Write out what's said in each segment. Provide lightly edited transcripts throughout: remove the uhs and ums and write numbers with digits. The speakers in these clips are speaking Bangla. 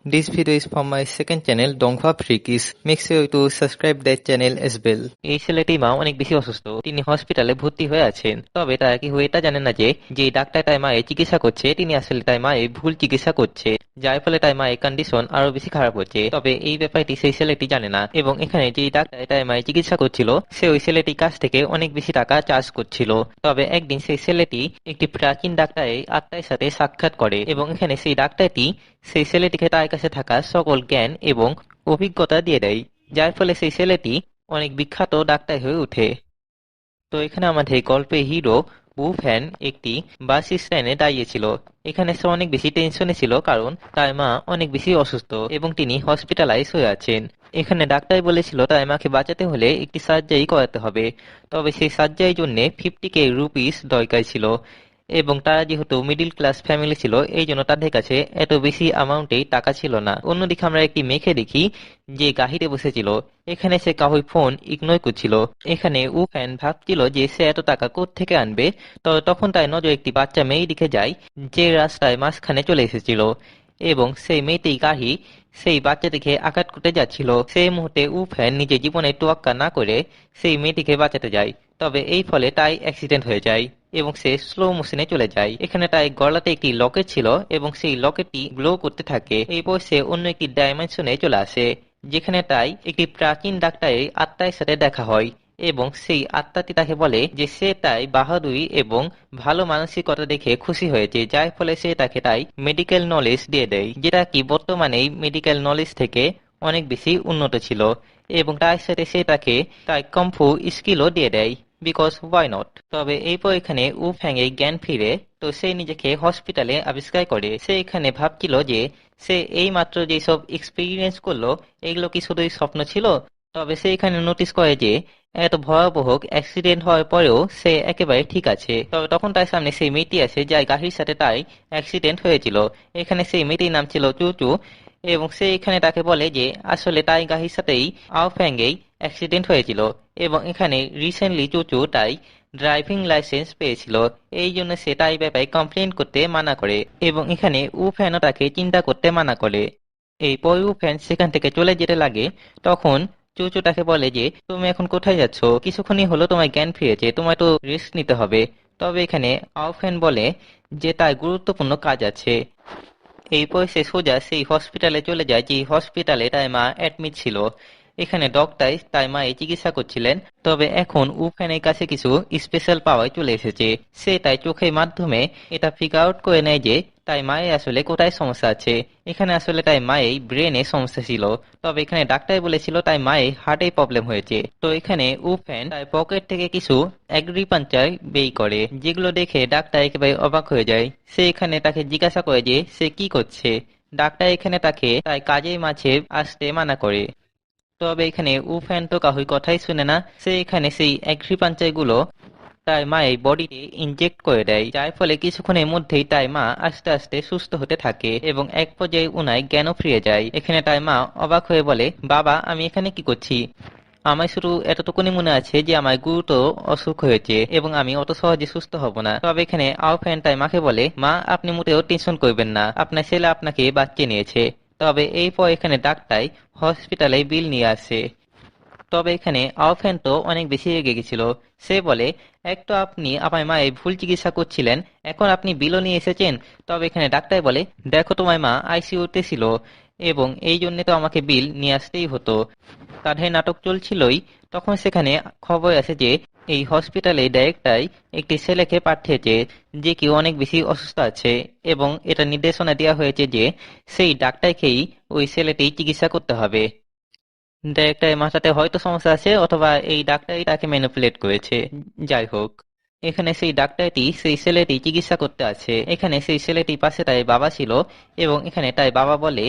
This video is from my second channel, Dongfa Freakies. Make sure to subscribe that channel as well. এই ছেলেটির মা অনেক বেশি অসুস্থ। তিনি হসপিটালে ভর্তি হয়ে আছেন। তবে তারা কি এটা জানেন না যে ডাক্তার তার মায়ের চিকিৎসা করছে তিনি আসলে তার মায়ের ভুল চিকিৎসা করছে, যার ফলে তার মায়ের কন্ডিশন আরো বেশি খারাপ হচ্ছে। তবে এই ব্যাপারটি সেই ছেলেটি জানে না এবং এখানে যে ডাক্তার তার মায়ের চিকিৎসা করছিল সে ওই ছেলেটির কাছ থেকে অনেক বেশি টাকা চার্জ করছিল। তবে একদিন সেই ছেলেটি একটি প্রাচীন ডাক্তারের আত্মার সাথে সাক্ষাৎ করে এবং এখানে সেই ডাক্তারটি সেই ছেলেটিকে তার কাছে থাকা সকল জ্ঞান এবং অভিজ্ঞতা দিয়ে দেয়, যার ফলে সেই ছেলেটি অনেক বিখ্যাত ডাক্তার হয়ে ওঠে। তো এখানে আমাদের গল্পের হিরো উ ফ্যান একটি বাস স্ট্যান্ডে দাঁড়িয়েছিল। এখানে সে অনেক বেশি টেনশনে ছিল কারণ তার মা অনেক বেশি অসুস্থ এবং তিনি হসপিটালাইজ হয়ে আছেন। এখানে ডাক্তার বলেছিল তার মাকে বাঁচাতে হলে একটি সার্জারি করাতে হবে। তবে সেই সার্জারির জন্য 50K রুপিস দরকার ছিল এবং তারা যেহেতু মিডিল ক্লাস ফ্যামিলি ছিল এই জন্য তাদের কাছে এত বেশি অ্যামাউন্টে টাকা ছিল না। অন্যদিকে আমরা একটি মেয়েকে দেখি যে গাড়িতে বসেছিল। এখানে সে কাউর ফোন ইগনোর করছিল। এখানে উ ফ্যান ভাবছিল যে সে এত টাকা থেকে আনবে। তখন তার নজর একটি বাচ্চা মেয়ে দিকে যায় যে রাস্তায় মাঝখানে চলে এসেছিল এবং সেই মেয়েটি গাড়ি সেই বাচ্চাটিকে আঘাত করতে যাচ্ছিল। সেই মুহূর্তে উ ফ্যান নিজের জীবনে তোয়াক্কা না করে সেই মেয়েটিকে বাঁচাতে যায়। তবে এই ফলে তাই অ্যাক্সিডেন্ট হয়ে যায় এবং সে স্লো মোশনে চলে যায়। এখানে তাই গলাতে একটি লকেট ছিল এবং সেই লকেটটি গ্লো করতে থাকে। এরপর সে অন্য একটি ডাইমেনশনে চলে আসে যেখানে তাই একটি প্রাচীন ডাক্তারের আত্মার সাথে দেখা হয় এবং সেই আত্মাটি তাকে বলে যে সে তাই বাহাদুরি এবং ভালো মানসিকতা দেখে খুশি হয়েছে, যার ফলে সে তাকে তাই মেডিকেল নলেজ দিয়ে দেয়, যেটা কি বর্তমানে মেডিকেল নলেজ থেকে অনেক বেশি উন্নত ছিল। এবং তার সাথে সে তাকে তার কম্ফু স্কিলও দিয়ে দেয়, বিকজ ওয়াই নট। তবে এরপর এখানে উ ফ্যাং এর জ্ঞান ফিরে তো সে নিজেকে হসপিটালে আবিষ্কার করে। সে এখানে ভাবছিল যে সে এই মাত্র যেসব এক্সপিরিয়েন্স করলো এগুলো কি শুধুই স্বপ্ন ছিল। তবে সে এখানে নোটিস করে যে এত ভয়াবহ অ্যাক্সিডেন্ট হওয়ার পরেও সে একেবারে ঠিক আছে। তবে তখন তার সামনে সেই মেয়েটি আসে যার গাড়ির সাথে তাই অ্যাক্সিডেন্ট হয়েছিল। এখানে সেই মেয়েটির নাম ছিল চুচু এবং সে এখানে তাকে বলে যে আসলে তাই গাড়ির সাথেই আও ফ্যাংয়েই অ্যাক্সিডেন্ট হয়েছিল এবং এখানে রিসেন্টলি চুচু তাই ড্রাইভিং লাইসেন্স পেয়েছিল, এই জন্য সে তাই ব্যাপারে কমপ্লেন করতে মানা করে এবং এখানে উ ফ্যানও তাকে চিন্তা করতে মানা করে। এই পর উ ফ্যান সেখান থেকে চলে যেতে লাগে। তখন চুচু তাকে বলে যে তুমি এখন কোথায় যাচ্ছ, কিছুক্ষণই হলো তোমার জ্ঞান ফিরেছে, তোমায় তো রেস্ট নিতে হবে। তবে এখানে আও ফ্যান বলে যে তার গুরুত্বপূর্ণ কাজ আছে। এরপর সে সোজা সেই হসপিটালে চলে যায় যে হসপিটালে তার মা অ্যাডমিট ছিল। এখানে ডক্টর তার মায়ের চিকিৎসা করছিলেন। তবে এখন উফেনের কাছে কিছু স্পেশাল পাওয়ার চলে এসেছে। সে তাই চোখের মাধ্যমে এটা ফিগার আউট করে নেয় যে তাই মায়ের আসলে কোথায় সমস্যা আছে। এখানে আসলে তাই মায়ের ব্রেনে সমস্যা ছিল। তবে এখানে ডাক্তার বলেছিল তাই মায়ের হার্টে প্রবলেম হয়েছে। তো এখানে উফেন তার পকেট থেকে কিছু অ্যাগ্রিপাঞ্চার বের করে, যেগুলো দেখে ডাক্তার একেবারে অবাক হয়ে যায়। সে এখানে তাকে জিজ্ঞাসা করে যে সে কি করছে। ডাক্তার এখানে তাকে তার কাজের মাঝে আসতে মানা করে। তবে এখানে উফ্যান তো কাহুই কথাই শুনে না। সে এখানে সেই অ্যাগ্রিপাঞ্চার গুলো তার মায়ের বডিতে ইনজেক্ট করে দেয়, যার ফলে কিছুক্ষণের মধ্যেই তার মা আস্তে আস্তে সুস্থ হতে থাকে এবং এক পর্যায়ে উনার জ্ঞানও ফিরে যায়। এখানে তার মা অবাক হয়ে বলে, বাবা আমি এখানে কি করছি? আমার শুধু এতটুকুনি মনে আছে যে আমার গুরুতর অসুখ হয়েছে এবং আমি অত সহজে সুস্থ হব না। তবে এখানে আউফ্যান তার মাকে বলে, মা আপনি মোটেও টেনশন করবেন না, আপনার ছেলে আপনাকে বাঁচিয়ে নিয়েছে। তবে এরপর এখানে ডাক্তার হসপিটালে বিল নিয়ে আসে। তবে এখানে আওফ্যান তো অনেক বেশি রেগে গেছিল। সে বলে, এক তো আপনি আমার মায়ের ভুল চিকিৎসা করছিলেন, এখন আপনি বিলও নিয়ে এসেছেন। তবে এখানে ডাক্তার বলে, দেখো তোমার মা আইসিইউতে ছিল এবং এই জন্য তো আমাকে বিল নিয়ে আসতেই হতো। তাদের নাটক চলছিলই, তখন সেখানে খবর আসে যে এই হসপিটালে ডাইরেক্টর একটি ছেলেকে পাঠিয়েছে যে কি অনেক বেশি অসুস্থ আছে এবং এটা নির্দেশনা দেওয়া হয়েছে যে সেই ডাক্তারকেই ওই ছেলেটি চিকিৎসা করতে হবে। ডাইরেক্টরের মাথাতে হয়তো সমস্যা আছে অথবা এই ডাক্তারই তাকে ম্যানিপুলেট করেছে। যাই হোক, এখানে সেই ডাক্তারটি সেই ছেলেটি চিকিৎসা করতে আছে। এখানে সেই ছেলেটির পাশে তার বাবা ছিল এবং এখানে তার বাবা বলে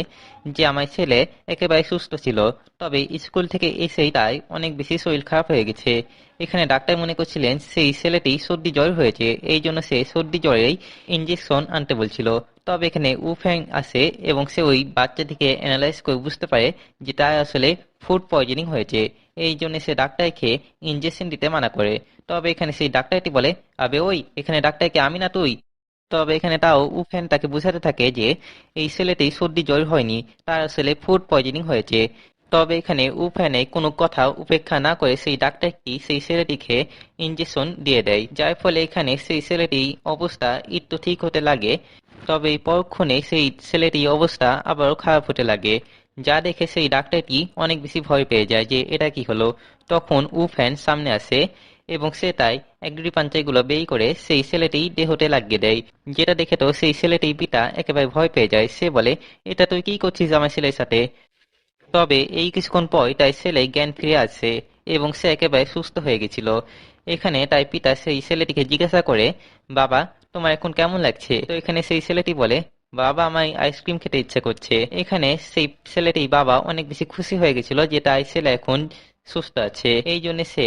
যে আমার ছেলে একেবারে সুস্থ ছিল, তবে স্কুল থেকে এসেই তাই অনেক বেশি শরীর খারাপ হয়ে গেছে। এখানে ডাক্তার মনে করছিলেন সেই ছেলেটি সর্দি জ্বর হয়েছে, এই জন্য সে সর্দি জ্বরেই ইঞ্জেকশন আনতে বলছিল। তবে এখানে উফ্যাং আসে এবং সে ওই বাচ্চাটিকে অ্যানালাইজ করে বুঝতে পারে যে তার আসলে ফুড পয়জনিং হয়েছে, এই জন্য সে ডাক্তারকে ইঞ্জেকশন দিতে মানা করে। তবে এখানে সেই ডাক্তারটি বলে, আবে ওই এখানে ডাক্তারকে আমি না তুই। তবে এখানে তাও উফেন তাকে বোঝাতে থাকে যে এই ছেলেটি সর্দি জ্বর হয়নি, তার আসলে ফুড পয়জনিং হয়েছে। তবে এখানে উফেনে কোনো কথা উপেক্ষা না করে সেই ডাক্তারটি সেই ছেলেটিকে ইনজেকশন দিয়ে দেয়, যার ফলে এখানে সেই ছেলেটির অবস্থা একটু ঠিক হতে লাগে। তবে এই পরক্ষণে সেই ছেলেটির অবস্থা আবারও খারাপ হতে লাগে, যা দেখে সেই ডাক্তারটি অনেক বেশি ভয় পেয়ে যায় যে এটা কি হলো। তখন উফেন সামনে আসে এবং সে তাই এগ্রি পাঞ্চাইগুলো বের করে সেই ছেলেটি দেহতে লাগিয়ে দেয়, যেটা দেখে তো সেই ছেলেটির পিতা একেবারে ভয় পেয়ে যায়। সে বলে, এটা তুই কি করছিস আমার ছেলের সাথে? তবে এই কিছুক্ষণ পর তার ছেলে জ্ঞান ফিরে আসে এবং সে একেবারে সুস্থ হয়ে গেছিল। এখানে তার পিতা সেই ছেলেটিকে জিজ্ঞাসা করে, বাবা, তোমার এখন কেমন লাগছে? তো এখানে সেই ছেলেটি বলে, বাবা, আমার আইসক্রিম খেতে ইচ্ছে করছে। এখানে সেই ছেলেটি বাবা অনেক বেশি খুশি হয়ে গেছিল যে তার ছেলে এখন সুস্থ আছে। এই জন্য সে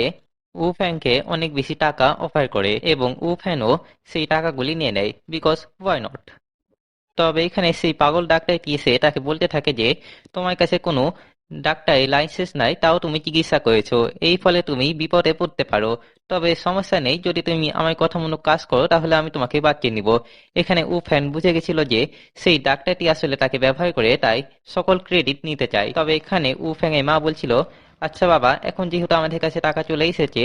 উফ্যাংকে অনেক বেশি টাকা অফার করে এবং উফ্যানও সেই টাকাগুলি নিয়ে নেয়, বিকজ ওয়াই নট। তবে এখানে সেই পাগল ডাক্তারটি এসে তাকে বলতে থাকে যে তোমার কাছে কোনো ডাক্তারি লাইসেন্স নাই, তাও তুমি চিকিৎসা করেছো, এই ফলে তুমি বিপদে পড়তে পারো। তবে সমস্যা নেই, যদি তুমি আমার কথা মতো কাজ করো তাহলে আমি তোমাকে বাঁচিয়ে নিব। এখানে উফ্যান বুঝে গেছিল যে সেই ডাক্তারটি আসলে তাকে ব্যবহার করে তাই সকল ক্রেডিট নিতে চায়। তবে এখানে উফ্যাং এর মা বলছিল, আচ্ছা বাবা, এখন যেহেতু আমাদের কাছে টাকা চলে এসেছে,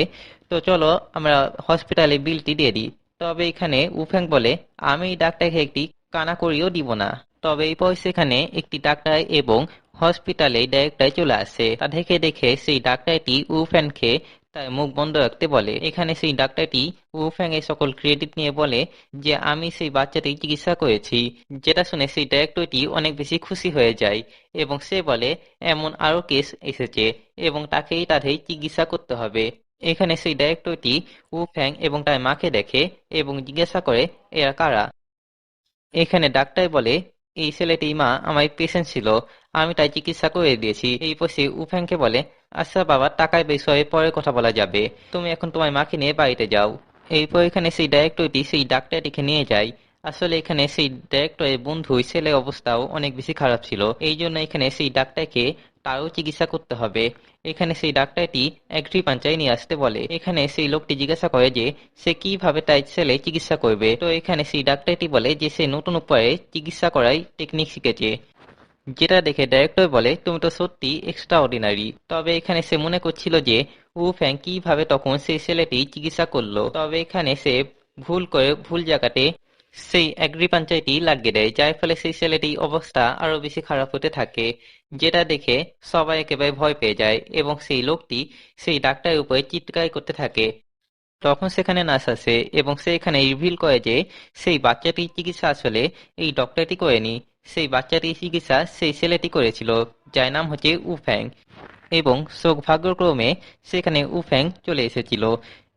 তো চলো আমরা হসপিটালে বিলটি দিয়ে দিই। তবে এখানে উফ্যাং বলে, আমি ডাক্তারকে একটি কানাকড়িও দিব না। তবে এই পর সেখানে একটি ডাক্তার এবং হসপিটালে ডাইরেক্টর চলে আসে। তা দেখে দেখে সেই ডাক্তারটি উফ্যানকে তার মুখ বন্ধ রাখতে বলে। এখানে সেই ডাক্তারটি উফ্যাং এর সকল ক্রেডিট নিয়ে বলে যে আমি সেই বাচ্চাটির চিকিৎসা করেছি, যেটা শুনে সেই ডাক্তারটি অনেক বেশি খুশি হয়ে যায় এবং সে বলে এমন আরো কেস এসেছে এবং তাকেই তাদের চিকিৎসা করতে হবে। এখানে সেই ডাইরেক্টরটি উফ্যাং এবং তার মাকে দেখে এবং জিজ্ঞাসা করে, এরা কারা? এখানে ডাক্তার বলে, এই ছেলেটির মা আমার পেশেন্ট ছিল, আমি তাই চিকিৎসা করে দিয়েছি। এই পর সে উফ্যাংকে বলে, আচ্ছা বাবা, টাকার বিষয়ে পরে কথা বলা যাবে, তুমি এখন তোমার মাকে নিয়ে বাড়িতে যাও। এরপর এখানে সেই ডাইরেক্টরটি সেই ডাক্তারটিকে নিয়ে যায়। আসলে এখানে সেই ডাইরেক্টরের বন্ধু ছেলের অবস্থাও অনেক বেশি খারাপ ছিল, এই জন্য এখানে সেই ডাক্তারকে তারও চিকিৎসা করতে হবে। এখানে সেই ডাক্তারটি অ্যাগ্রিপাঞ্চায় নিয়ে আসতে বলে। এখানে সেই লোকটি জিজ্ঞাসা করে যে সে কিভাবে তার ছেলে চিকিৎসা করবে। তো এখানে সেই ডাক্তারটি বলে যে সে নতুন উপায়ে চিকিৎসা করার টেকনিক শিখেছে, যেটা দেখে ডাইরেক্টর বলে, তুমি তো সত্যি এক্সট্রা অর্ডিনারি। তবে এখানে সে মনে করছিল যে উফ্যাং কিভাবে তখন সেই ছেলেটি চিকিৎসা করলো। তবে এখানে সে ভুল করে ভুল জায়গাতে সেই অ্যাগ্রিপাঞ্চারটি লাগিয়ে দেয়, যার ফলে সেই ছেলেটির অবস্থা আরো বেশি খারাপ হতে থাকে, যেটা দেখে সবাই একেবারে ভয় পেয়ে যায় এবং সেই লোকটি সেই ডাক্তারের উপরে চিৎকার করতে থাকে। তখন সেখানে নার্স আসে এবং সে এখানে রিভিল করে যে সেই বাচ্চাটির চিকিৎসা আসলে এই ডক্টরটি করেনি, সেই বাচ্চাটির চিকিৎসা সেই ছেলেটি করেছিল, যার নাম হচ্ছে উফ্যাং। এবং সৌভাগ্যক্রমে সেখানে উফ্যাং চলে এসেছিল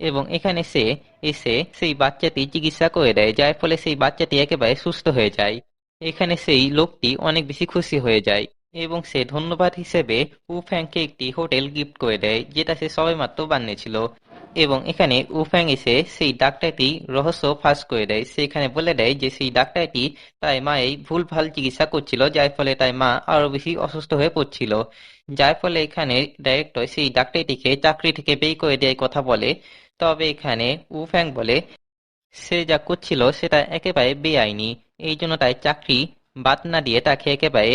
এবং এখানে সে এসে সেই বাচ্চাটি চিকিৎসা করে দেয়, যার ফলে সেই বাচ্চাটি একেবারে সুস্থ হয়ে যায়। এখানে সেই লোকটি অনেক বেশি খুশি হয়ে যায় এবং সে ধন্যবাদ হিসেবে উফ্যাংকে একটি হোটেল গিফট করে দেয়, যেটা সে সবেমাত্র বানিয়েছিল। এবং এখানে উফ্যাং এসে সেই ডাক্তারটি রহস্য ফাঁস করে দেয়। সেখানে বলে দেয় যে সেই ডাক্তারটি তার মায়ের ভুলভাল চিকিৎসা করছিল, যার ফলে তার মা আরো বেশি অসুস্থ হয়ে পড়ছিল, যার ফলে এখানে ডাইরেক্টর সেই ডাক্তারটিকে চাকরি থেকে বের করে দেওয়ার কথা বলে। তবে এখানে উফ্যাং বলে সে যা করছিল সেটা একেবারে বেআইনি, এই জন্য তার চাকরি বাদ না দিয়ে তাকে একেবারে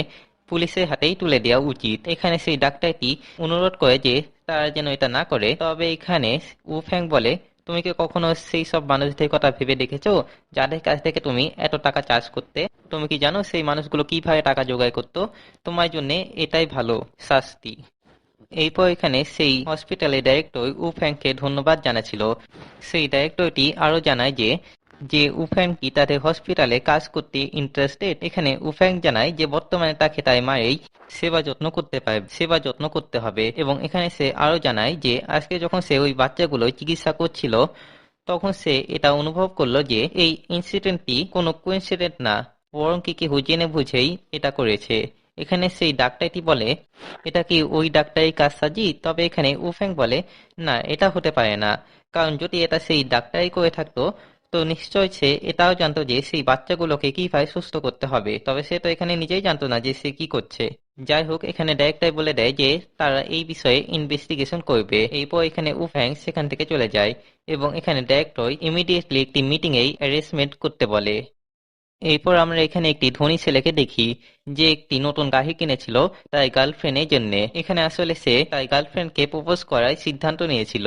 পুলিশের হাতেই তুলে দেওয়া উচিত। এখানে সেই ডাক্তারটি অনুরোধ করে যে তারা যেন এটা না করে। তবে এখানে উফ্যাং বলে, তুমি কি কখনো সেই সব মানুষদের কথা ভেবে দেখেছো যাদের কাছ থেকে তুমি এত টাকা চার্জ করতে? তুমি কি জানো সেই মানুষগুলো কিভাবে টাকা জোগাড় করতো? তোমার জন্য এটাই ভালো শাস্তি। এরপর এখানে সেই হসপিটালের ডাইরেক্টর উফ্যাংকে ধন্যবাদ জানাচ্ছিল। সেই ডাইরেক্টরটি আরো জানায় যে যে উফ্যাং কি তাদের হসপিটালে কাজ করতে ইন্টারেস্টেড। এখানে উফ্যাং জানায় যে বর্তমানে তাকে তার মায়ের সেবা যত্ন করতে হবে। এবং এখানে সে আরো জানায় যে আজকে যখন সে ওই বাচ্চাগুলো চিকিৎসা করছিল, তখন সে এটা অনুভব করলো যে এই ইনসিডেন্টটি কোনো কোইন্সিডেন্ট না, বরং কি কেউ জেনে বুঝেই এটা করেছে। এখানে সেই ডাক্তারটি বলে, এটা কি ওই ডাক্তারের কাজ সাজি? তবে এখানে উফ্যাং বলে, না, এটা হতে পারে না, কারণ যদি এটা সেই ডাক্তারই করে থাকতো তো নিশ্চয় সে এটাও জানতো যে সেই বাচ্চাগুলোকে কিভাবে সুস্থ করতে হবে। তবে সে তো এখানে নিজেই জানতো না যে সে কি করছে। যাই হোক, এখানে ডাইরেক্টর বলে দেয় যে তারা এই বিষয়ে ইনভেস্টিগেশন করবে। এরপর এখানে উফ্যাং সেখান থেকে চলে যায় এবং এখানে ডাইরেক্টর ইমিডিয়েটলি একটি মিটিং এ অ্যারেঞ্জমেন্ট করতে বলে। এরপর আমরা এখানে একটি ধনী ছেলেকে দেখি, যে একটি নতুন গাড়ি কিনেছিল তার গার্লফ্রেন্ডের জন্য। এখানে আসলে সে তার গার্লফ্রেন্ডকে প্রপোজ করার সিদ্ধান্ত নিয়েছিল,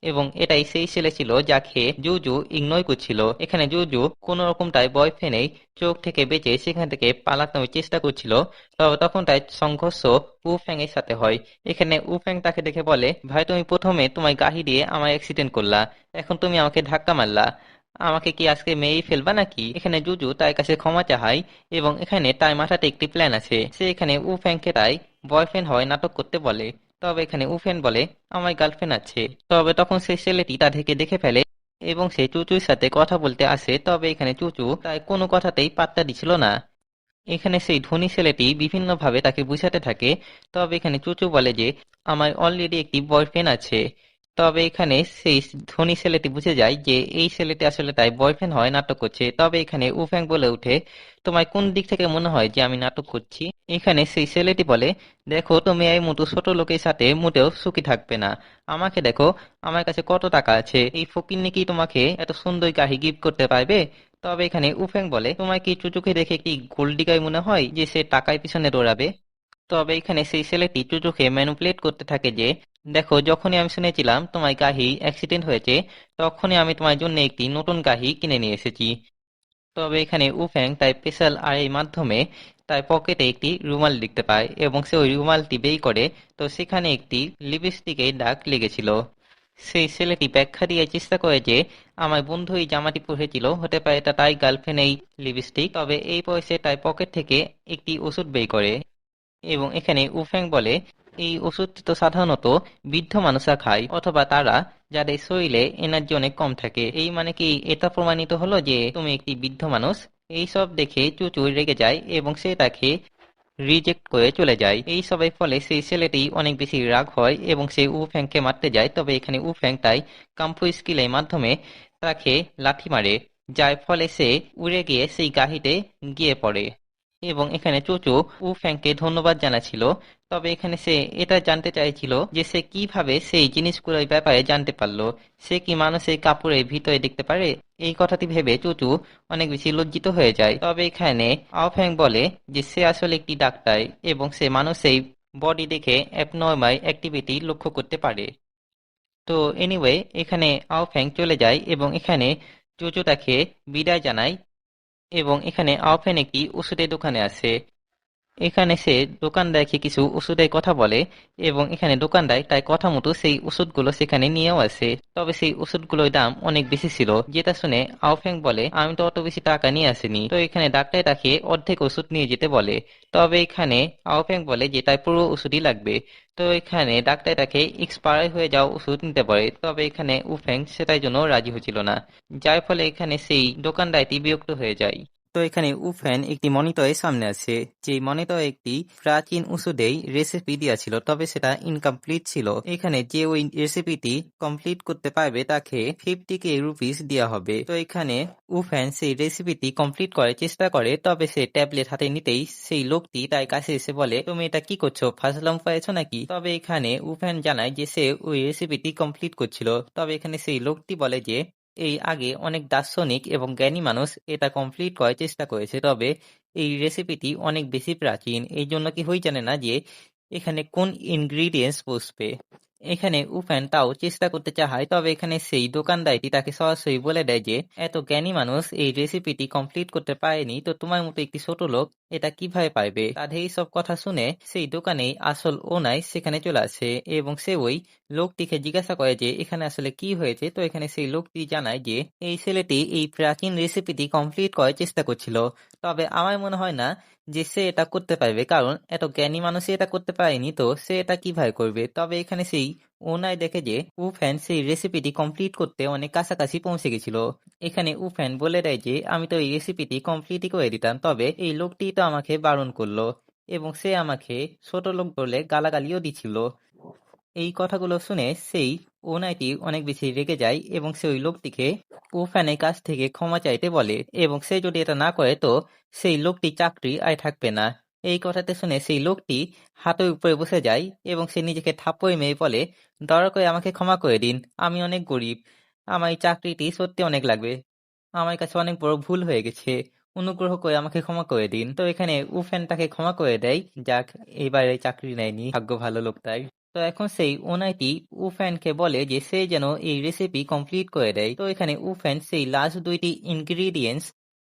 এবং এটাই সেই ছেলে ছিল যাকে জুজু ইগনোর করছিল। এখানে জুজু কোন রকম তার বয়ফ্রেন্ডের চোখ থেকে বেঁচে সেখান থেকে পালানোর চেষ্টা করছিল। তবে তখন তার সংঘর্ষ উফ্যাং এর সাথে হয়। এখানে উফ্যাং তাকে দেখে বলে, ভাই তুমি প্রথমে তোমার গাড়ি দিয়ে আমার অ্যাক্সিডেন্ট করলা, এখন তুমি আমাকে ধাক্কা মারলা, আমাকে কি আজকে মেরেই ফেলবা নাকি? এখানে জুজু তার কাছে ক্ষমা চাহাই, এবং এখানে তার মাথাতে একটি প্ল্যান আছে। সে এখানে উফ্যাংকে তাই বয়ফ্রেন্ড হয় নাটক করতে বলে। তবে এখানে উফেন বলে, আমার গার্লফ্রেন্ড আছে। তবে তখন সেই ছেলেটি তাদেরকে দেখে ফেলে এবং সে চুচুর সাথে কথা বলতে আসে। তবে এখানে চুচু তাই কোনো কথাতেই পাত্তা দিছিল না। এখানে সেই ধনী ছেলেটি বিভিন্নভাবে তাকে বুঝাতে থাকে। তবে এখানে চুচু বলে যে, আমার অলরেডি একটি বয়ফ্রেন্ড আছে। তবে এখানে সেই ধনী ছেলেটি বুঝে যায় যে এই ছেলেটি আসলে তাই বয়ফ্রেন্ড হয় নাটক করছে। তবে এখানে উফ্যাং বলে উঠে, তোমার কোন দিক থেকে মনে হয় যে আমি নাটক করছি? এখানে সেই ছেলেটি বলে, দেখো তুমি এই মতো ছোট লোকের সাথে মোটেও সুখী থাকবে না। আমাকে দেখো, আমার কাছে কত টাকা আছে, এই ফকিন্নি কি তোমাকে এত সুন্দর গাড়ি গিফট করতে পারবে? তবে এখানে উফেং বলে, তোমার কি চুচুকে দেখে কি গোল্ড ডিগার মনে হয় যে সে টাকার পিছনে দৌড়াবে? তবে এখানে সেই ছেলেটি চুচুকে ম্যানুপুলেট করতে থাকে যে, দেখো যখনই আমি শুনেছিলাম তোমার গাড়ি অ্যাক্সিডেন্ট হয়েছে, তখনই আমি তোমার জন্য একটি নতুন গাড়ি কিনে নিয়ে এসেছি। তবে এখানে উফ্যাং তার স্পেশাল আইয়ের মাধ্যমে তার পকেটে একটি রুমাল দেখতে পায়, এবং সে ওই রুমালটি বের করে। তো সেখানে একটি লিপস্টিকের দাগ লেগেছিল। সেই ছেলেটি ব্যাখ্যা দিয়ে চেষ্টা করে যে, আমার বন্ধু এই জামাটি পরেছিল, হতে পারে এটা তাই গার্লফ্রেন্ড এই লিপস্টিক। তবে এই বয়সে তার পকেট থেকে একটি ওষুধ বের করে, এবং এখানে উফ্যাং বলে, এই ওষুধটি তো সাধারণত বৃদ্ধ মানুষরা খায়, অথবা তারা যাদের শরীরে এনার্জি অনেক কম থাকে। এই মানে কি এটা প্রমাণিত হলো যে তুমি একটি বৃদ্ধ মানুষ? এইসব দেখে চুচু রেগে যায় এবং সে তাকে রিজেক্ট করে চলে যায়। এই সবের ফলে সেই ছেলেটি অনেক বেশি রাগ হয় এবং সে উফ্যাংকে মারতে যায়। তবে এখানে উফ্যাং তাই কাম্ফু স্কিলের মাধ্যমে তাকে লাথি মারে, যার ফলে সে উড়ে গিয়ে সেই গাড়িতে গিয়ে পড়ে। এবং এখানে চুচু উফ্যাংকে ধন্যবাদ জানাচ্ছিল। তবে এখানে সে এটা জানতে চাইছিল যে সে কিভাবে সেই জিনিসগুলোর ব্যাপারে জানতে পারলো। সে কি মানুষের কাপড়ের ভিতরে দেখতে পারে? এই কথাটি ভেবে চুচু অনেক বেশি লজ্জিত হয়ে যায়। তবে এখানে আওফ্যাং বলে যে সে আসলে একটি ডাক্তার, এবং সে মানুষের বডি দেখে অ্যাবনর্মাল অ্যাক্টিভিটি লক্ষ্য করতে পারে। তো এনিওয়ে, এখানে আওফ্যাং চলে যায় এবং এখানে চুচু তাকে বিদায় জানায়। এবং এখানে আওফ্যাং একটি ওষুধের দোকানে আসে। এখানে সে দোকানদারকে কিছু ওষুধের কথা বলে, এবং এখানে দোকানদার তার কথা মতো সেই ওষুধগুলো সেখানে নিয়েও আসে। তবে সেই ওষুধগুলোর দাম অনেক বেশি ছিল, যেটা শুনে আওফ্যাং বলে, আমি তো অত বেশি টাকা নিয়ে আসিনি। তো এখানে ডাক্তার তাকে অর্ধেক ওষুধ নিয়ে যেতে বলে। তবে এখানে আওফ্যাং বলে যে তার পুরো ওষুধই লাগবে। তো এখানে ডাক্তার তাকে এক্সপায়ার হয়ে যাওয়া ওষুধ নিতে পারে। তবে এখানে উফ্যাং সেটার জন্য রাজি হচ্ছিল না, যার ফলে এখানে সেই দোকানদারটি বিরক্ত হয়ে যায়। তো এখানে উফেন একটি মনিটরের সামনে আছে, যে মনিটরে একটি প্রাচীন ওষুধের রেসিপি দেওয়া ছিল, তবে সেটা ইনকমপ্লিট ছিল। এখানে যে ওই রেসিপিটি কমপ্লিট করতে পারবে তাকে 50k রুপিস দেওয়া হবে। তো এখানে উফেন সেই রেসিপিটি কমপ্লিট করার চেষ্টা করে, তবে সে ট্যাবলেট হাতে নিতেই সেই লোকটি তার কাছে এসে বলে, তুমি এটা কি করছো, ফাজলাম পেয়েছো নাকি? তবে এখানে উফেন জানায় যে সে ওই রেসিপিটি কমপ্লিট করছিল। তবে এখানে সেই লোকটি বলে যে, এই আগে অনেক দার্শনিক এবং জ্ঞানী মানুষ এটা কমপ্লিট করার চেষ্টা করেছে, তবে এই রেসিপিটি অনেক বেশি প্রাচীন, এই জন্য কি হই জানে না যে এখানে কোন ইনগ্রিডিয়েন্টস বসবে। এখানে উফেন তাও চেষ্টা করতে চায়, তবে এখানে সেই দোকানদারটি তাকে সরাসরি বলে দেয় যে, এত জ্ঞানী মানুষ এই রেসিপিটি কমপ্লিট করতে পারেনি, তো তোমার মতো একটি ছোট লোক এটা কিভাবে পারবে? তাদের এই সব কথা শুনে সেই দোকানে আসল ওনার সেখানে চলে আসে, এবং সে ওই লোকটিকে জিজ্ঞাসা করে যে এখানে আসলে কি হয়েছে। তো এখানে সেই লোকটি জানায় যে এই ছেলেটি এই প্রাচীন রেসিপিটি কমপ্লিট করার চেষ্টা করছিল, তবে আমার মনে হয় না যে সে এটা করতে পারবে, কারণ এত জ্ঞানী মানুষই এটা করতে পারেনি, তো সে এটা কিভাবে করবে? তবে এখানে সেই ওনায় দেখে যে উফ্যান সেই রেসিপিটি কমপ্লিট করতে অনেক কাছাকাছি পৌঁছে গেছিল। এখানে উফ্যান বলে দেয় যে আমি তো এই রেসিপিটি কমপ্লিটই করে দিতাম, তবে এই লোকটি তো আমাকে বারণ করলো, এবং সে আমাকে ছোট লোক বলে গালাগালিও দিছিল। এই কথাগুলো শুনে সেই ওনাইটি অনেক বেশি রেগে যায়, এবং সে ওই লোকটিকে উফ্যানের কাছ থেকে ক্ষমা চাইতে বলে, এবং সে যদি এটা না করে তো সেই লোকটি চাকরি আর থাকবে না। এই কথাতে শুনে সেই লোকটি হাতের উপরে বসে যায়, এবং সে নিজেকে থাপ্পড় মেরে বলে, দয়া করে আমাকে ক্ষমা করে দিন, আমি অনেক গরিব, আমার এই চাকরিটি সত্যি অনেক লাগবে, আমার কাছে অনেক বড় ভুল হয়ে গেছে। অনুগ্রহ করে আমাকে ক্ষমা করে দিন। তো এখানে উফেন তাকে ক্ষমা করে দেয়। যাক, এবারে চাকরি নেয়নি, ভাগ্য ভালো লোকটার। তো এখন সেই ওনাইটি উফেনকে বলে যে সে যেন এই রেসিপি কমপ্লিট করে দেয়। তো এখানে উফেন সেই লাস্ট 2টি ইনগ্রিডিয়েন্টস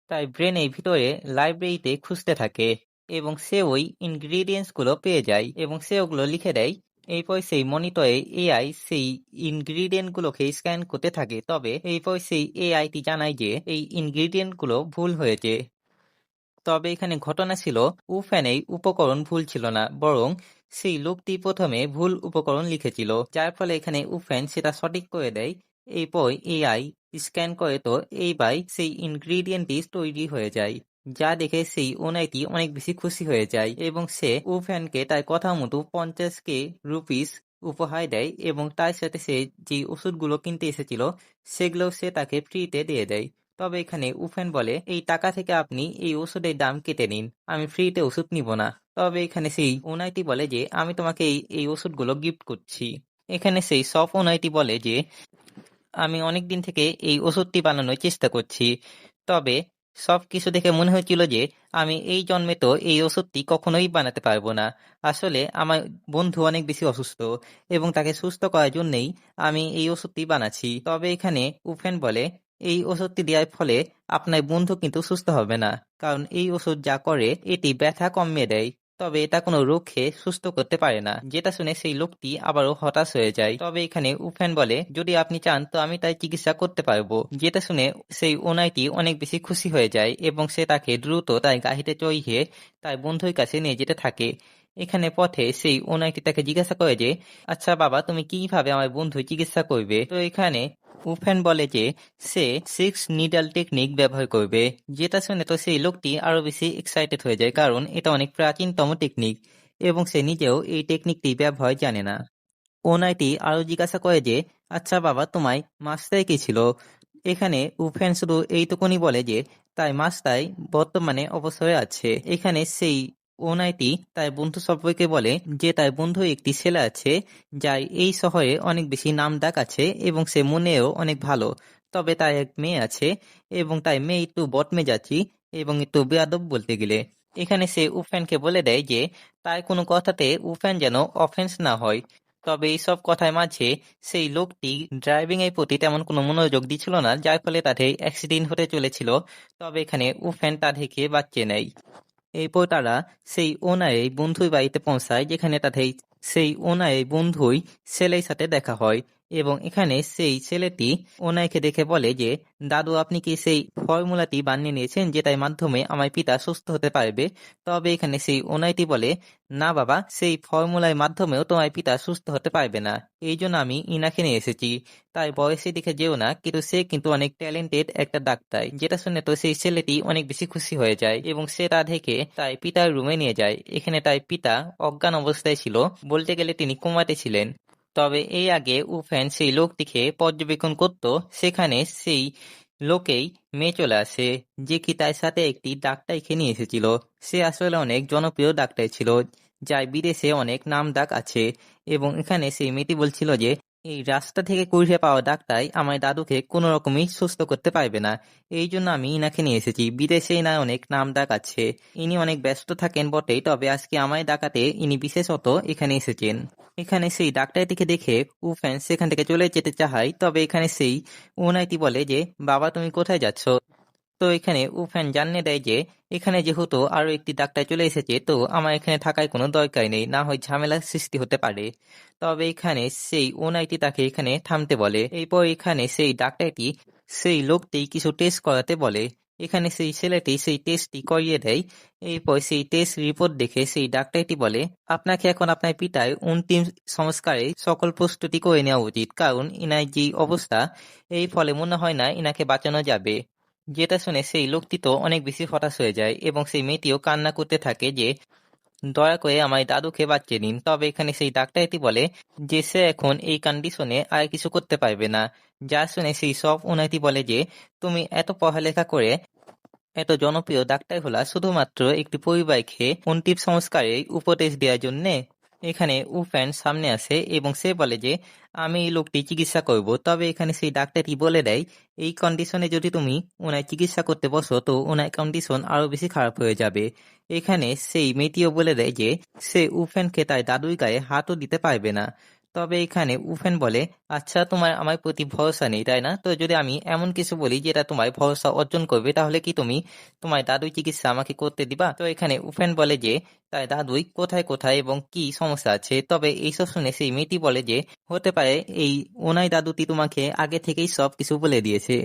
তার ব্রেনের ভিতরে লাইব্রেরিতে খুঁজতে থাকে এবং সে ওই ইনগ্রিডিয়েন্টস গুলো পেয়ে যায় এবং সে ওগুলো লিখে দেয়। এরপর সেই মনিটরে এআই সেই ইনগ্রিডিয়েন্ট গুলোকে স্ক্যান করতে থাকে। তবে এরপর সেই এআইটি জানায় যে এই ইনগ্রিডিয়েন্ট গুলো ভুল হয়েছে। তবে এখানে ঘটনা ছিল, উফেন এই উপকরণ ভুল ছিল না, বরং সেই লোকটি প্রথমে ভুল উপকরণ লিখেছিল, যার ফলে এখানে উফেন সেটা সঠিক করে দেয়। এরপর এআই স্ক্যান করে, তো এইবার সেই ইনগ্রিডিয়েন্টটি তৈরি হয়ে যায়, যা দেখে সেই ওনাইটি অনেক বেশি খুশি হয়ে যায় এবং সে উফেনকে তার কথা মতো 50K রুপিস উপহার দেয় এবং তার সাথে সে যে ওষুধগুলো কিনতে এসেছিল সেগুলো সে তাকে ফ্রিতে দিয়ে দেয়। তবে এখানে উফেন বলে, এই টাকা থেকে আপনি এই ওষুধের দাম কেটে নিন, আমি ফ্রিতে ওষুধ নিব না। তবে এখানে সেই ওনাইটি বলে যে আমি তোমাকে এই ওষুধগুলো গিফট করছি। এখানে সেই সফ ওনাইটি বলে যে আমি অনেকদিন থেকে এই ওষুধটি বানানোর চেষ্টা করছি, তবে সবকিছু দেখে মনে হচ্ছিল যে আমি এই জন্মে তো এই ওষুধটি কখনোই বানাতে পারবো না। আসলে আমার বন্ধু অনেক বেশি অসুস্থ এবং তাকে সুস্থ করার জন্যই আমি এই ওষুধটি বানাচ্ছি। তবে এখানে উফেন বলে, এই ওষুধটি দেওয়ার ফলে আপনার বন্ধু কিন্তু সুস্থ হবে না, কারণ এই ওষুধ যা করে এটি ব্যথা কমিয়ে দেয়, তবে এটা কোনো রোগকে সুস্থ করতে পারে না। যেটা শুনে সেই লোকটি আবারও হতাশ হয়ে যায়। তবে এখানে উফেন বলে, যদি আপনি চান তো আমি তার চিকিৎসা করতে পারবো। যেটা শুনে সেই ওনাইটি অনেক বেশি খুশি হয়ে যায় এবং সে তাকে দ্রুত তার গাড়িতে চড়িয়ে তার বন্ধুর কাছে নিয়ে যেতে থাকে। এখানে পথে সেই ওনাইটি তাকে জিজ্ঞাসা করে যে আচ্ছা বাবা, তুমি কিভাবে আমার বন্ধুর চিকিৎসা করবে? তো এখানে উফেন বলে যে সে 6 নিডল টেকনিক ব্যবহার করবে। যেটা শুনে তো সেই লোকটি আরো বেশি এক্সাইটেড হয়ে যায়, কারণ এটা অনেক প্রাচীনতম টেকনিক এবং সে নিজেও এই টেকনিকটি ব্যবহার জানে না। ওনাইটি আরো জিজ্ঞাসা করে যে আচ্ছা বাবা, তোমায় মাস্টার কি ছিল? এখানে উফেন শুধু এইটুকুনি বলে যে তার মাস্টার বর্তমানে অবসরে আছে। এখানে সেই ওনাইটি তার বন্ধু সম্পর্কে বলে যে তার বন্ধু একটি ছেলে আছে যার এই শহরে অনেক বেশি নামডাক আছে এবং সে মনেও অনেক ভালো। তবে তার এক মেয়ে আছে এবং তার মেয়ে একটু বদমেজাজি এবং একটু বেয়াদব বলতে গেলে। এখানে সে উফেনকে বলে দেয় যে তার কোনো কথাতে উফেন যেন অফেন্স না হয়। তবে এইসব কথার মাঝে সেই লোকটি ড্রাইভিং এর প্রতি তেমন কোনো মনোযোগ দিচ্ছিল না, যার ফলে তাদের অ্যাক্সিডেন্ট হতে চলেছিল। তবে এখানে উফেন তা থেকে বাঁচিয়ে নেয়। এরপর তারা সেই ওনারের বন্ধুর বাড়িতে পৌঁছায়, যেখানে তাদের সেই ওনারের বন্ধুই ছেলের সাথে দেখা হয় এবং এখানে সেই ছেলেটি ওনারকে দেখে বলে যে দাদু, আপনি কি সেই ফর্মুলাটি বানিয়ে নিয়েছেন যেটার মাধ্যমে আমার পিতা সুস্থ হতে পারবে? তবে এখানে সেই ওনারটি বলে, না বাবা, সেই ফর্মুলার মাধ্যমেও তোমার পিতা সুস্থ হতে পারবে না, এই জন্য আমি ইনাকে নিয়ে এসেছি। তার বয়সের দিকে যেও না, কিন্তু সে কিন্তু অনেক ট্যালেন্টেড একটা ডাক্তার। যেটা শুনে তো সেই ছেলেটি অনেক বেশি খুশি হয়ে যায় এবং সে তা দেখে তার পিতার রুমে নিয়ে যায়। এখানে তার পিতা অজ্ঞান অবস্থায় ছিল, বলতে গেলে তিনি কোমাতে ছিলেন। তবে এই আগে উফেন সেই লোকটিকে পর্যবেক্ষণ করত, সেখানে সেই লোকেই মেয়ে চলে আসে, যে কি তার সাথে একটি ডাক্তারকে নিয়ে এসেছিল। সে আসলে অনেক জনপ্রিয় ডাক্তার ছিল, যার বিদেশে অনেক নামডাক আছে। এবং এখানে সেই মেয়েটি বলছিল যে এই রাস্তা থেকে কুড়িয়ে পাওয়া ডাক্তার আমার দাদুকে কোনো রকমই সুস্থ করতে পারবে না, এই জন্য আমি ইনাকে নিয়ে এসেছি। বিদেশে না অনেক নামডাক আছে, ইনি অনেক ব্যস্ত থাকেন বটেই, তবে আজকে আমায় ডাকাতে ইনি বিশেষত এখানে এসেছেন। এখানে সেই ডাক্তারটিকে দেখে উফেন সেখান থেকে চলে যেতে চায়, তবে এখানে সেই ওনাইটি বলে যে বাবা, তুমি কোথায় যাচ্ছ? তো এখানে উফেন জানিয়ে দেয় যে এখানে যেহেতু আরো একটি ডাক্তার চলে এসেছে, তো আমার এখানে থাকার কোনো দরকার নেই, না হয় ঝামেলার সৃষ্টি হতে পারে। তবে এখানে সেই ওনাইটি তাকে এখানে থামতে বলে। এরপর এখানে সেই ডাক্তারটি সেই লোকটি কিছু টেস্ট করাতে বলে। এখানে সেই ছেলেটি সেই টেস্টটি করিয়ে দেয়। এরপর সেই টেস্ট রিপোর্ট দেখে সেই ডাক্তারটি বলে, আপনাকে এখন আপনার পিতার অন্তিম সংস্কারে সকল প্রস্তুতি করে নেওয়া উচিত, কারণ ইনার যে অবস্থা, এই ফলে মনে হয় না ইনাকে বাঁচানো যাবে। যেটা শুনে সেই লোকটি তো অনেক বেশি হতাশ হয়ে যায় এবং সেই মেয়েটিও কান্না করতে থাকে যে দয়া করে আমার দাদুকে বাঁচিয়ে দিন। তবে এখানে সেই ডাক্তারটি বলে যে সে এখন এই কন্ডিশনে আর কিছু করতে পারবে না। যা শুনে সেই সব উন্নতি বলে যে তুমি এত পড়ালেখা করে এত জনপ্রিয় ডাক্তার হলা শুধুমাত্র একটি পরিবারকে অন্তিম সংস্কারে উপদেশ দেওয়ার জন্যে? এখানে উফেন সামনে আসে এবং সে বলে যে আমি এই লোকটি চিকিৎসা করব। তবে এখানে সেই ডাক্তারটি বলে দেয় এই কন্ডিশনে যদি তুমি ওনার চিকিৎসা করতে বসো তো ওনার কন্ডিশন আরো বেশি খারাপ হয়ে যাবে। এখানে সেই মেয়েটিও বলে দেয় যে সে উফেনকে তার দাদুর গায়ে হাতও দিতে পারবে না। তবে এখানে উফেন বলে আচ্ছা তোমার আমার প্রতি ভরসা নেই তাই না, তো যদি আমি এমন কিছু বলি যেটা তোমার ভরসা অর্জন করবে তাহলে কি তুমি তোমার দাদুর চিকিৎসা আমাকে করতে দিবা? তো এখানে উফেন বলে যে তার দাদুই কোথায় কোথায় এবং কি সমস্যা আছে। তবে এইসব শুনে সেই মেয়েটি বলে যে হতে পারে এই ওনাই দাদুটি তোমাকে আগে থেকেই সব কিছু বলে দিয়েছে।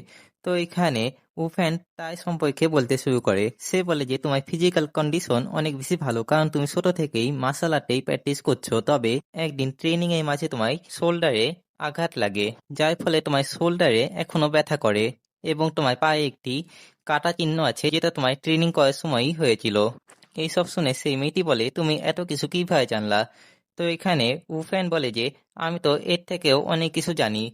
তো এখানে উফেন তাই সম্পর্কে বলতে শুরু করে। সে বলে যে তোমার ফিজিক্যাল কন্ডিশন অনেক বেশি ভালো, কারণ তুমি ছোট থেকেই মার্শাল আর্টেই প্র্যাকটিস করছো। তবে একদিন ট্রেনিং এর মাঝে তোমার শোল্ডারে আঘাত লাগে, যার ফলে তোমার শোল্ডারে এখনো ব্যথা করে এবং তোমার পায়ে একটি কাটা চিহ্ন আছে যেটা তোমার ট্রেনিং করার সময়ই হয়েছিল। এইসব শুনে সেই মেয়েটি বলে তুমি এত কিছু কিভাবে জানলা? তো এখানে উফেন বলে যে আমি তো এর থেকেও অনেক কিছু জানি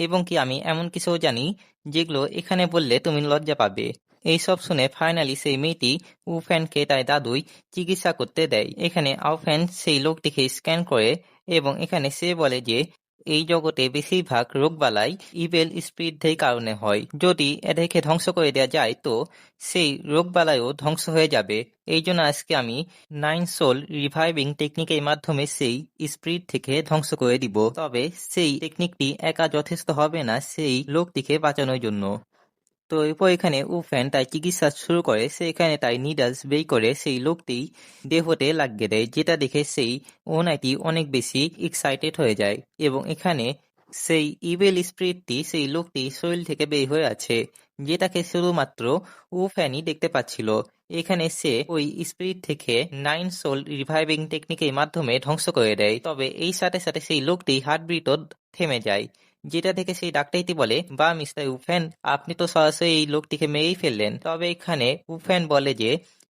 এবং কি আমি এমন কিছুও জানি যেগুলো এখানে বললে তুমি লজ্জা পাবে। এইসব শুনে ফাইনালি সেই মেয়েটি উফেনকে তার দাদুই চিকিৎসা করতে দেয়। এখানে আউফেন সেই লোকটিকে স্ক্যান করে এবং এখানে সে বলে যে এই জগতে বেশিরভাগ রোগবালাই ইভেল স্পিরিটদের কারণে হয়। যদি এদেরকে ধ্বংস করে দেওয়া যায় তো সেই রোগবালাইও ধ্বংস হয়ে যাবে। এই জন্য আজকে আমি 9 সোল রিভাইভিং টেকনিকের মাধ্যমে সেই স্পিরিট থেকে ধ্বংস করে দিব। তবে সেই টেকনিকটি একা যথেষ্ট হবে না সেই লোকটিকে বাঁচানোর জন্য। তো এরপর এখানে উফেন তার চিকিৎসা শুরু করে। সে এখানে তার নিডলস বের করে সেই লোকটি দেহতে লাগিয়ে দেয়, যেটা দেখে সেই ওনাইটি অনেক বেশি এক্সাইটেড হয়ে যায় এবং এখানে সেই ইভিল স্পিরিটটি সেই লোকটির শরীর থেকে বের হয়ে আছে, যেটাকে শুধুমাত্র উফেনই দেখতে পাচ্ছিল। এখানে সে ওই স্পিরিট থেকে 9 সোল রিভাইভিং টেকনিকের মাধ্যমে ধ্বংস করে দেয়। তবে এই সাথে সাথে সেই লোকটি হার্টবিটও থেমে যায়, যেটা থেকে সেই ডাক্তারটি বলে বা মিস্টার উফেন আপনি তো সরাসরি এই লোকটিকে মেরেই ফেললেন। তবে এখানে উফেন বলে যে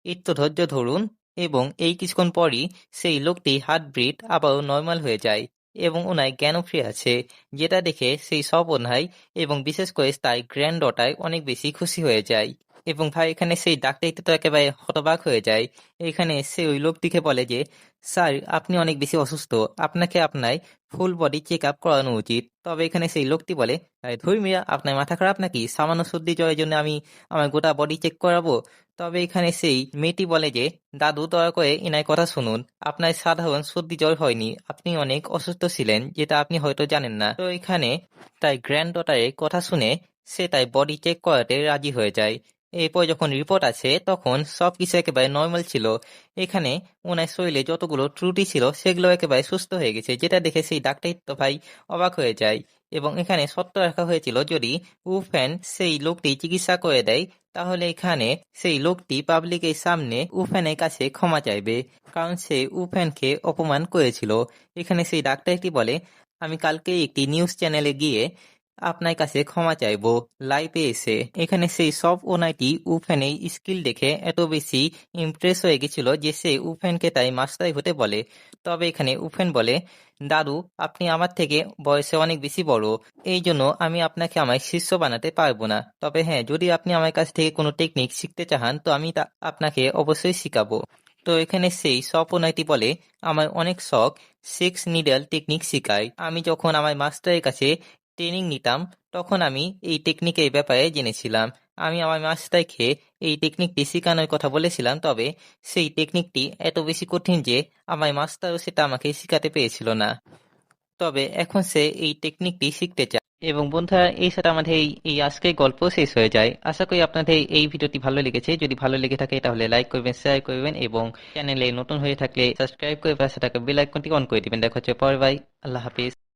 একটু ধৈর্য ধরুন এবং এই কিছুক্ষণ পরই সেই লোকটি হার্টবিট আবারও নর্মাল হয়ে যায় এবং ওনার জ্ঞানও ফিরে আছে, যেটা দেখে সেই সব ওনাই এবং বিশেষ করে তার গ্র্যান্ড ডটার অনেক বেশি খুশি হয়ে যায়। এবং ভাই এখানে সেই ডাক্তারটি তো একেবারে হতবাক হয়ে যায়। এখানে সে ওই লোকটিকে বলে যে স্যার আপনি অনেক বেশি অসুস্থ, আপনাকে আপনার ফুল বডি চেক আপ করানো উচিত। তবে এখানে সেই লোকটি বলে ধুর মিয়া আপনার মাথা খারাপ নাকি, সামান্য সর্দি জ্বরের জন্য আমি আমার গোটা বডি চেক করাবো? তবে এখানে সেই মেয়েটি বলে যে দাদু দয়া করে এনার কথা শুনুন, আপনার সাধারণ সর্দি জ্বর হয়নি, আপনি অনেক অসুস্থ ছিলেন যেটা আপনি হয়তো জানেন না। তো এখানে তার গ্র্যান্ড ডটারের কথা শুনে সে তার বডি চেক করাতে রাজি হয়ে যায়। এরপর যখন রিপোর্ট আছে তখন সবকিছু একেবারে নর্মাল ছিল। এখানে ওনার শরীরে যতগুলো ত্রুটি ছিল সেগুলো একেবারে সুস্থ হয়ে গেছে, যেটা দেখে সেই ডাক্তার তো ভাই অবাক হয়ে যায়। এবং এখানে শর্ত রাখা হয়েছিল যদি উফেন সেই লোকটি চিকিৎসা করে দেয় তাহলে এখানে সেই লোকটি পাবলিকের সামনে উফেনের কাছে ক্ষমা চাইবে, কারণ সে উফেনকে অপমান করেছিল। এখানে সেই ডাক্তারটি বলে আমি কালকে একটি নিউজ চ্যানেলে গিয়ে আপনার কাছে ক্ষমা চাইবো লাইভে এসে। এখানে সেই সব ওনাইটি উফেনের স্কিল দেখে এত বেশি ইমপ্রেস হয়ে গেছিল যে সে উফেনকে তাই মাস্টার হতে বলে। তবে এখানে উফেন বলে দাদু আপনি আমার থেকে বয়সে অনেক বেশি বড়, এই জন্য আমি আপনাকে আমার শিষ্য বানাতে পারবো না। তবে হ্যাঁ যদি আপনি আমার কাছ থেকে কোনো টেকনিক শিখতে চান তো আমি তা আপনাকে অবশ্যই শিখাবো। তো এখানে সেই স্বপনাইটি বলে আমার অনেক শখ 6 নিডল টেকনিক শিখায়। আমি যখন আমার মাস্টারের কাছে ট্রেনিং নিতাম তখন আমি এই টেকনিকের ব্যাপারে জেনেছিলাম। আমি আমার মাস্টারকে এই টেকনিকটি শেখানোর কথা বলেছিলাম, তবে সেই টেকনিকটি এত বেশি কঠিন যে আমার মাস্টারও সেটা আমাকে শেখাতে পেরেছিল না। তবে এখন সে এই টেকনিকটি শিখতে চায়। এবং বন্ধুরা এই সাথে আমাদের এই আজকের গল্প শেষ হয়ে যায়। আশা করি আপনাদের এই ভিডিওটি ভালো লেগেছে। যদি ভালো লেগে থাকে তাহলে লাইক করবেন, শেয়ার করবেন এবং চ্যানেলে নতুন হয়ে থাকলে সাবস্ক্রাইব করে পাশে থাকা বেল আইকনটি অন করে দিবেন। দেখা হচ্ছে পরে, বাই, আল্লাহ হাফিজ।